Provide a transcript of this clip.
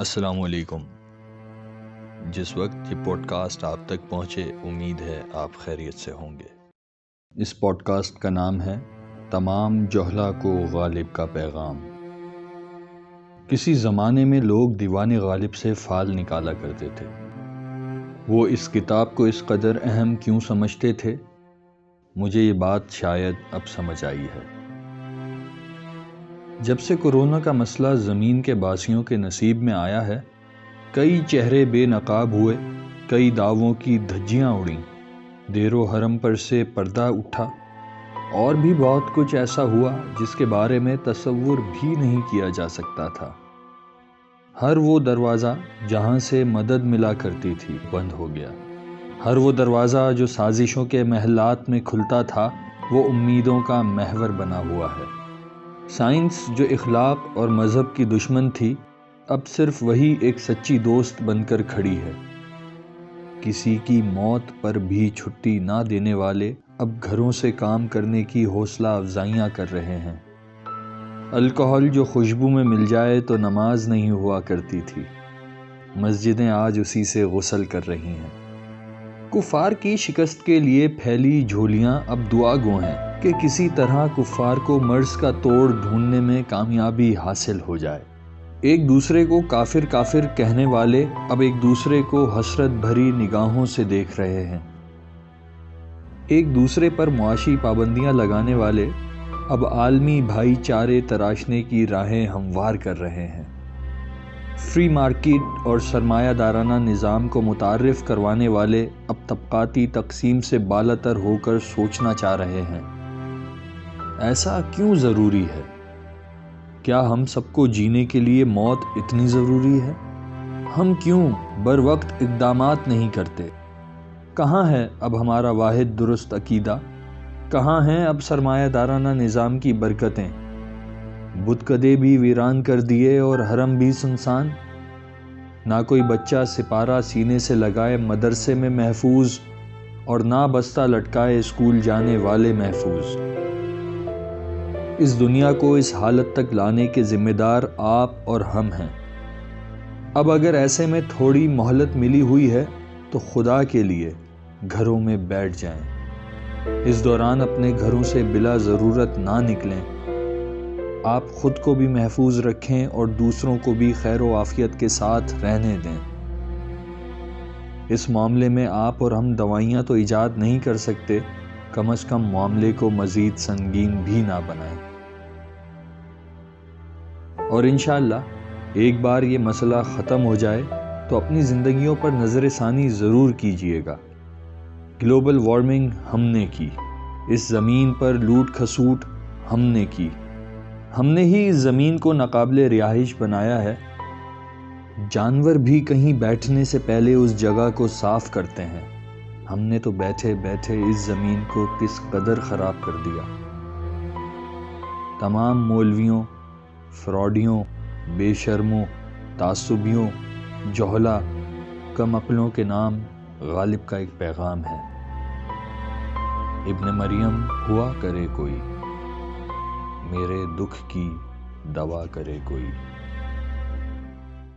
السلام علیکم۔ جس وقت یہ پوڈ کاسٹ آپ تک پہنچے امید ہے آپ خیریت سے ہوں گے۔ اس پوڈ کاسٹ کا نام ہے تمام جوہلا کو غالب کا پیغام۔ کسی زمانے میں لوگ دیوان غالب سے فال نکالا کرتے تھے۔ وہ اس کتاب کو اس قدر اہم کیوں سمجھتے تھے؟ مجھے یہ بات شاید اب سمجھ آئی ہے۔ جب سے کورونا کا مسئلہ زمین کے باسیوں کے نصیب میں آیا ہے، کئی چہرے بے نقاب ہوئے، کئی دعووں کی دھجیاں اڑیں، دیر و حرم پر سے پردہ اٹھا، اور بھی بہت کچھ ایسا ہوا جس کے بارے میں تصور بھی نہیں کیا جا سکتا تھا۔ ہر وہ دروازہ جہاں سے مدد ملا کرتی تھی بند ہو گیا۔ ہر وہ دروازہ جو سازشوں کے محلات میں کھلتا تھا وہ امیدوں کا محور بنا ہوا ہے۔ سائنس جو اخلاق اور مذہب کی دشمن تھی، اب صرف وہی ایک سچی دوست بن کر کھڑی ہے۔ کسی کی موت پر بھی چھٹی نہ دینے والے اب گھروں سے کام کرنے کی حوصلہ افزائیاں کر رہے ہیں۔ الکحل جو خوشبو میں مل جائے تو نماز نہیں ہوا کرتی تھی، مسجدیں آج اسی سے غسل کر رہی ہیں۔ کفار کی شکست کے لیے پھیلی جھولیاں اب دعا گو ہیں کہ کسی طرح کفار کو مرض کا توڑ ڈھونڈنے میں کامیابی حاصل ہو جائے۔ ایک دوسرے کو کافر کافر کہنے والے اب ایک دوسرے کو حسرت بھری نگاہوں سے دیکھ رہے ہیں۔ ایک دوسرے پر معاشی پابندیاں لگانے والے اب عالمی بھائی چارے تراشنے کی راہیں ہموار کر رہے ہیں۔ فری مارکیٹ اور سرمایہ دارانہ نظام کو متعارف کروانے والے اب طبقاتی تقسیم سے بالاتر ہو کر سوچنا چاہ رہے ہیں۔ ایسا کیوں ضروری ہے؟ کیا ہم سب کو جینے کے لیے موت اتنی ضروری ہے؟ ہم کیوں بروقت اقدامات نہیں کرتے؟ کہاں ہے اب ہمارا واحد درست عقیدہ؟ کہاں ہیں اب سرمایہ دارانہ نظام کی برکتیں؟ بتکدے بھی ویران کر دیے اور حرم بھی سنسان۔ نہ کوئی بچہ سپارہ سینے سے لگائے مدرسے میں محفوظ، اور نہ بستہ لٹکائے اسکول جانے والے محفوظ۔ اس دنیا کو اس حالت تک لانے کے ذمہ دار آپ اور ہم ہیں۔ اب اگر ایسے میں تھوڑی مہلت ملی ہوئی ہے تو خدا کے لیے گھروں میں بیٹھ جائیں۔ اس دوران اپنے گھروں سے بلا ضرورت نہ نکلیں۔ آپ خود کو بھی محفوظ رکھیں اور دوسروں کو بھی خیر و عافیت کے ساتھ رہنے دیں۔ اس معاملے میں آپ اور ہم دوائیاں تو ایجاد نہیں کر سکتے، کم از کم معاملے کو مزید سنگین بھی نہ بنائیں۔ اور انشاءاللہ ایک بار یہ مسئلہ ختم ہو جائے تو اپنی زندگیوں پر نظر ثانی ضرور کیجیے گا۔ گلوبل وارمنگ ہم نے کی، اس زمین پر لوٹ کھسوٹ ہم نے کی، ہم نے ہی اس زمین کو ناقابل رہائش بنایا ہے۔ جانور بھی کہیں بیٹھنے سے پہلے اس جگہ کو صاف کرتے ہیں، ہم نے تو بیٹھے بیٹھے اس زمین کو کس قدر خراب کر دیا۔ تمام مولویوں، فراڈیوں، بے شرموں، تعصبیوں، جوہلا، کم عقلوں کے نام غالب کا ایک پیغام ہے۔ ابن مریم ہوا کرے کوئی، میرے دکھ کی دوا کرے کوئی۔